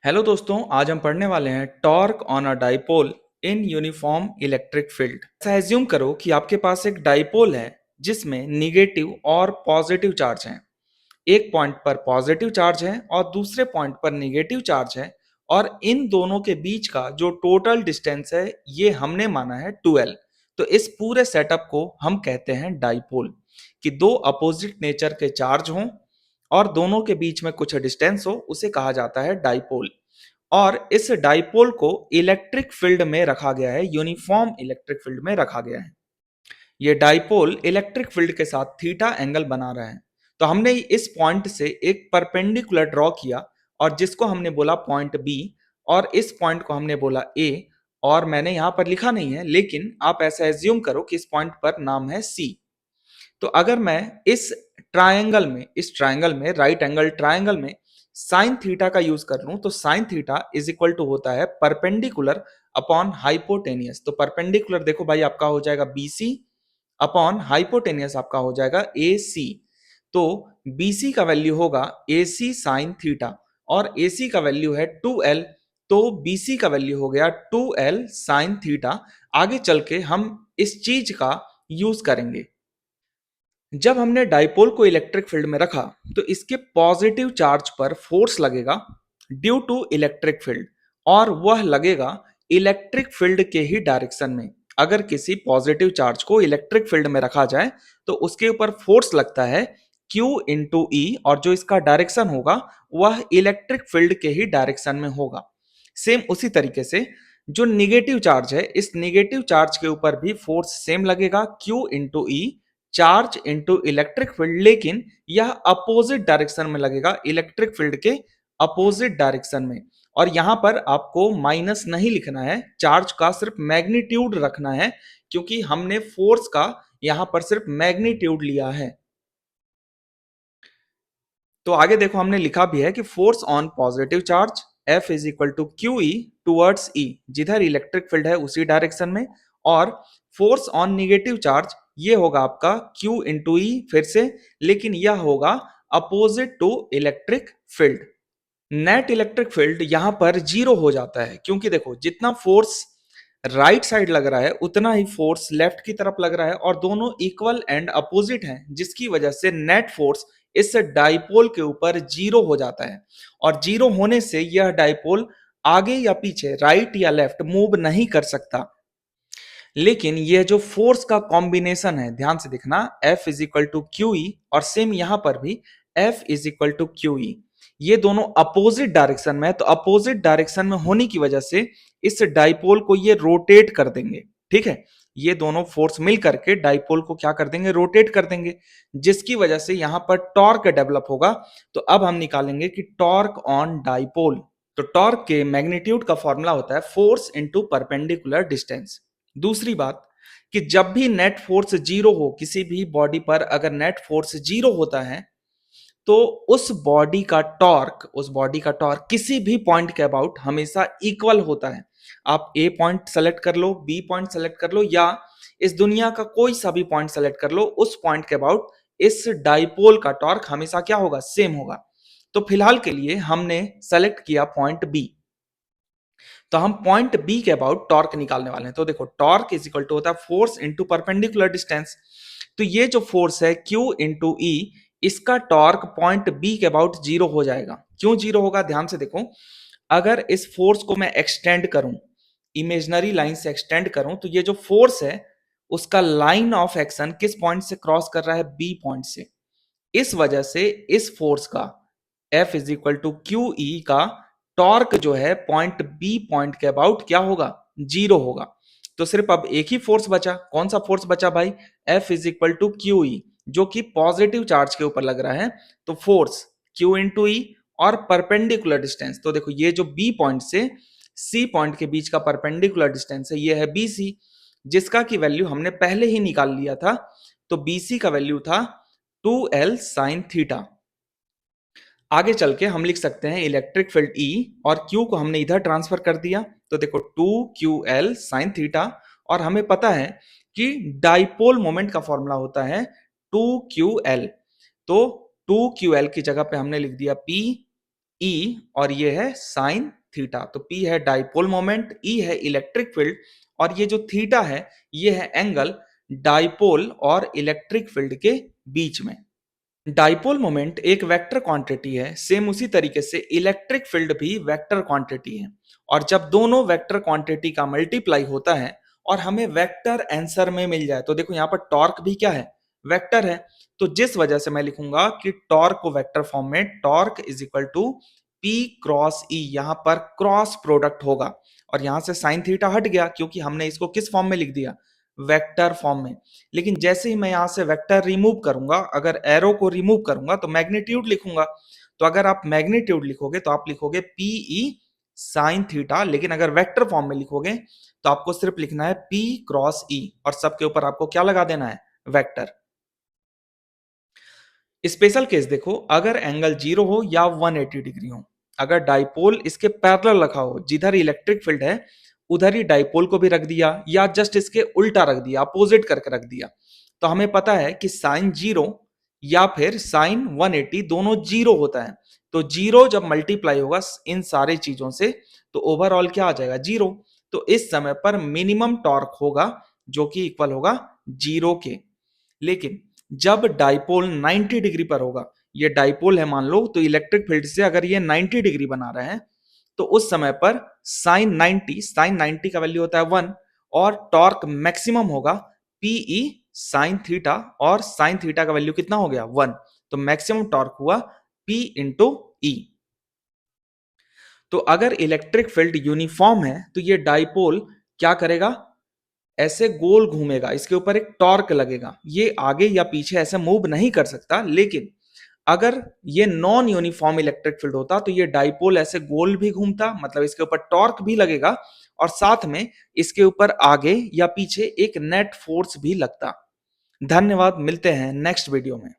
Hello दोस्तों, आज हम पढ़ने वाले हैं torque on a dipole in uniform electric field. ऐसा एज्यूम करो कि आपके पास एक डाइपोल है जिसमें निगेटिव और पॉजिटिव चार्ज हैं। एक पॉइंट पर पॉजिटिव चार्ज है और दूसरे पॉइंट पर निगेटिव चार्ज है, और इन दोनों के बीच का जो टोटल डिस्टेंस है ये हमने माना है 2L। तो इस पूरे सेटअप को हम कहते हैं डाइपोल, कि दो अपोजिट नेचर के चार्ज हों और दोनों के बीच में कुछ डिस्टेंस हो, उसे कहा जाता है डाइपोल। और इस डाइपोल को इलेक्ट्रिक फील्ड में रखा गया है, यूनिफॉर्म इलेक्ट्रिक फील्ड में रखा गया है। ये डाइपोल इलेक्ट्रिक फील्ड के साथ थीटा एंगल बना रहा है। तो हमने इस पॉइंट से एक परपेंडिकुलर ड्रॉ किया और जिसको हमने बोला पॉइंट बी, और इस पॉइंट को हमने बोला ए। और मैंने यहां पर लिखा नहीं है, लेकिन आप ऐसा एज्यूम करो कि इस पॉइंट पर नाम है सी। तो अगर मैं इस ट्रायंगल में राइट एंगल ट्रायंगल में साइन थीटा का यूज कर लूं, तो sine theta is equal to होता है परपेंडिकुलर अपॉन हाइपोटेनियस। तो परपेंडिकुलर देखो भाई आपका हो जाएगा बीसी, अपॉन हाइपोटेनियस आपका हो जाएगा ए सी। तो BC का वैल्यू होगा AC साइन थीटा, और AC का वैल्यू है 2L। तो BC का वैल्यू हो गया 2L साइन थीटा। आगे चल के हम इस चीज का यूज करेंगे। जब हमने डाइपोल को इलेक्ट्रिक फील्ड में रखा, तो इसके पॉजिटिव चार्ज पर फोर्स लगेगा ड्यू टू इलेक्ट्रिक फील्ड, और वह लगेगा इलेक्ट्रिक फील्ड के ही डायरेक्शन में। अगर किसी पॉजिटिव चार्ज को इलेक्ट्रिक फील्ड में रखा जाए तो उसके ऊपर फोर्स लगता है Q इंटू ई, और जो इसका डायरेक्शन होगा वह इलेक्ट्रिक फील्ड के ही डायरेक्शन में होगा। सेम उसी तरीके से जो निगेटिव चार्ज है, इस निगेटिव चार्ज के ऊपर भी फोर्स सेम लगेगा Q इंटू ई, चार्ज इंटू इलेक्ट्रिक फील्ड, लेकिन यह अपोजिट डायरेक्शन में लगेगा, इलेक्ट्रिक फील्ड के अपोजिट डायरेक्शन में। और यहां पर आपको माइनस नहीं लिखना है, चार्ज का सिर्फ मैग्नीट्यूड रखना है, क्योंकि हमने फोर्स का यहां पर सिर्फ मैग्नीट्यूड लिया है। तो आगे देखो हमने लिखा भी है कि force on positive charge F is equal to Q E towards E, जिधर इलेक्ट्रिक फील्ड है उसी डायरेक्शन में। और फोर्स ऑन निगेटिव चार्ज ये होगा आपका Q इंटू ई फिर से, लेकिन यह होगा opposite to electric field. Net electric field यहां पर जीरो हो जाता है, क्योंकि देखो जितना फोर्स राइट साइड लग रहा है उतना ही फोर्स लेफ्ट की तरफ लग रहा है, और दोनों इक्वल एंड अपोजिट हैं, जिसकी वजह से नेट फोर्स इस डाइपोल के ऊपर जीरो हो जाता है। और जीरो होने से यह डाइपोल आगे या पीछे, राइट या लेफ्ट मूव नहीं कर सकता। लेकिन यह जो फोर्स का कॉम्बिनेशन है, ध्यान से देखना, F is equal to Q E, और सेम यहां पर भी F is equal to Q E. ये दोनों अपोजिट डायरेक्शन में है, तो अपोजिट डायरेक्शन में होने की वजह से इस डाइपोल को ये रोटेट कर देंगे। ठीक है, ये दोनों फोर्स मिल करके डाइपोल को क्या कर देंगे, रोटेट कर देंगे, जिसकी वजह से यहां पर टॉर्क डेवलप होगा। तो अब हम निकालेंगे कि टॉर्क ऑन डाइपोल। तो टॉर्क के मैग्नीट्यूड का फॉर्मूला होता है फोर्स इंटू परपेंडिकुलर डिस्टेंस। दूसरी बात, कि जब भी नेट फोर्स जीरो हो, किसी भी बॉडी पर अगर नेट फोर्स जीरो होता है, तो उस बॉडी का टॉर्क किसी भी पॉइंट के अबाउट हमेशा इक्वल होता है। आप ए पॉइंट सेलेक्ट कर लो, बी पॉइंट सेलेक्ट कर लो, या इस दुनिया का कोई सा भी पॉइंट सेलेक्ट कर लो, उस पॉइंट के अबाउट इस डाइपोल का टॉर्क हमेशा क्या होगा, सेम होगा। तो फिलहाल के लिए हमने सेलेक्ट किया पॉइंट बी। तो हम पॉइंट बी के अबाउट टॉर्क निकालने वाले हैं। तो देखो टॉर्क इज इक्वल टू होता है फोर्स इंटू परपेंडिकुलर डिस्टेंस। तो ये जो फोर्स है Q इंटू ई, इसका टॉर्क पॉइंट बी के अबाउट जीरो हो जाएगा। क्यों जीरो होगा, ध्यान से देखो। अगर इस फोर्स को मैं एक्सटेंड करूं, इमेजनरी लाइन से एक्सटेंड करूं, तो ये जो फोर्स है उसका लाइन ऑफ एक्शन किस पॉइंट से क्रॉस कर रहा है, बी पॉइंट से। इस वजह से इस फोर्स का F is equal to Q E का टॉर्क जो है पॉइंट बी पॉइंट के अबाउट क्या होगा, जीरो होगा। तो सिर्फ अब एक ही फोर्स बचा, कौन सा फोर्स बचा भाई, F is equal to Q E, जो कि पॉजिटिव चार्ज के ऊपर लग रहा है। तो फोर्स Q इंटू ई और परपेंडिकुलर डिस्टेंस। तो देखो ये जो बी पॉइंट से सी पॉइंट के बीच का परपेंडिकुलर डिस्टेंस है, ये है BC, जिसका की वैल्यू हमने पहले ही निकाल लिया था। तो BC का वैल्यू था 2L साइन थीटा। आगे चल के हम लिख सकते हैं इलेक्ट्रिक फील्ड E, और Q को हमने इधर ट्रांसफर कर दिया। तो देखो 2QL साइन थीटा, और हमें पता है कि डाइपोल मोमेंट का फॉर्मूला होता है 2QL। तो 2QL की जगह पे हमने लिख दिया P ई और ये है साइन थीटा। तो P है डाइपोल मोमेंट, E है इलेक्ट्रिक फील्ड और ये जो थीटा है ये है एंगल डाइपोल और इलेक्ट्रिक फील्ड के बीच में। डाइपोल मोमेंट एक वेक्टर क्वांटिटी है, सेम उसी तरीके से इलेक्ट्रिक फील्ड भी वेक्टर क्वांटिटी है। और जब दोनों वेक्टर क्वांटिटी का मल्टीप्लाई होता है और हमें वेक्टर आंसर में मिल जाए, तो देखो यहाँ पर टॉर्क भी क्या है, वेक्टर है। तो जिस वजह से मैं लिखूंगा कि टॉर्क को वेक्टर फॉर्म में torque is equal to P cross E, यहां पर क्रॉस प्रोडक्ट होगा और यहां से साइन थीटा हट गया क्योंकि हमने इसको किस फॉर्म में लिख दिया, वेक्टर फॉर्म में। लेकिन जैसे ही मैं यहां से वेक्टर रिमूव करूंगा, अगर एरो को रिमूव करूंगा तो मैग्नीट्यूड लिखूंगा। तो अगर आप मैग्नीट्यूड लिखोगे तो आप लिखोगे पी ई साइन थीटा, लेकिन अगर वेक्टर फॉर्म में लिखोगे तो आपको सिर्फ लिखना है पी क्रॉस ई और सबके ऊपर आपको क्या लगा देना है, वेक्टर। स्पेशल केस देखो, अगर एंगल 0 हो या 180 डिग्री हो, अगर डाइपोल इसके पैरेलल रखा हो, जिधर इलेक्ट्रिक फील्ड है उधर ही डाइपोल को भी रख दिया या जस्ट इसके उल्टा रख दिया, अपोजिट करके रख दिया, तो हमें पता है कि साइन 0 या फिर साइन 180 दोनों 0 होता है। तो 0 जब मल्टीप्लाई होगा इन सारे चीजों से तो ओवरऑल क्या आ जाएगा, 0। तो इस समय पर मिनिमम टॉर्क होगा जो कि इक्वल होगा 0 के। लेकिन जब डाइपोल 90 डिग्री पर होगा, ये डाइपोल है मान लो, तो इलेक्ट्रिक फील्ड से अगर ये 90 डिग्री बना रहे हैं तो उस समय पर साइन 90 का वैल्यू होता है 1 और टॉर्क मैक्सिमम होगा पीई साइन थीटा और साइन थीटा का वैल्यू कितना हो गया, 1। तो मैक्सिमम टॉर्क हुआ P इंटू ई। तो अगर इलेक्ट्रिक फील्ड यूनिफॉर्म है तो ये डाइपोल क्या करेगा, ऐसे गोल घूमेगा, इसके ऊपर एक टॉर्क लगेगा, ये आगे या पीछे ऐसे मूव नहीं कर सकता। लेकिन अगर ये नॉन यूनिफॉर्म इलेक्ट्रिक फील्ड होता तो ये डाइपोल ऐसे गोल भी घूमता, मतलब इसके ऊपर टॉर्क भी लगेगा और साथ में इसके ऊपर आगे या पीछे एक नेट फोर्स भी लगता। धन्यवाद, मिलते हैं नेक्स्ट वीडियो में।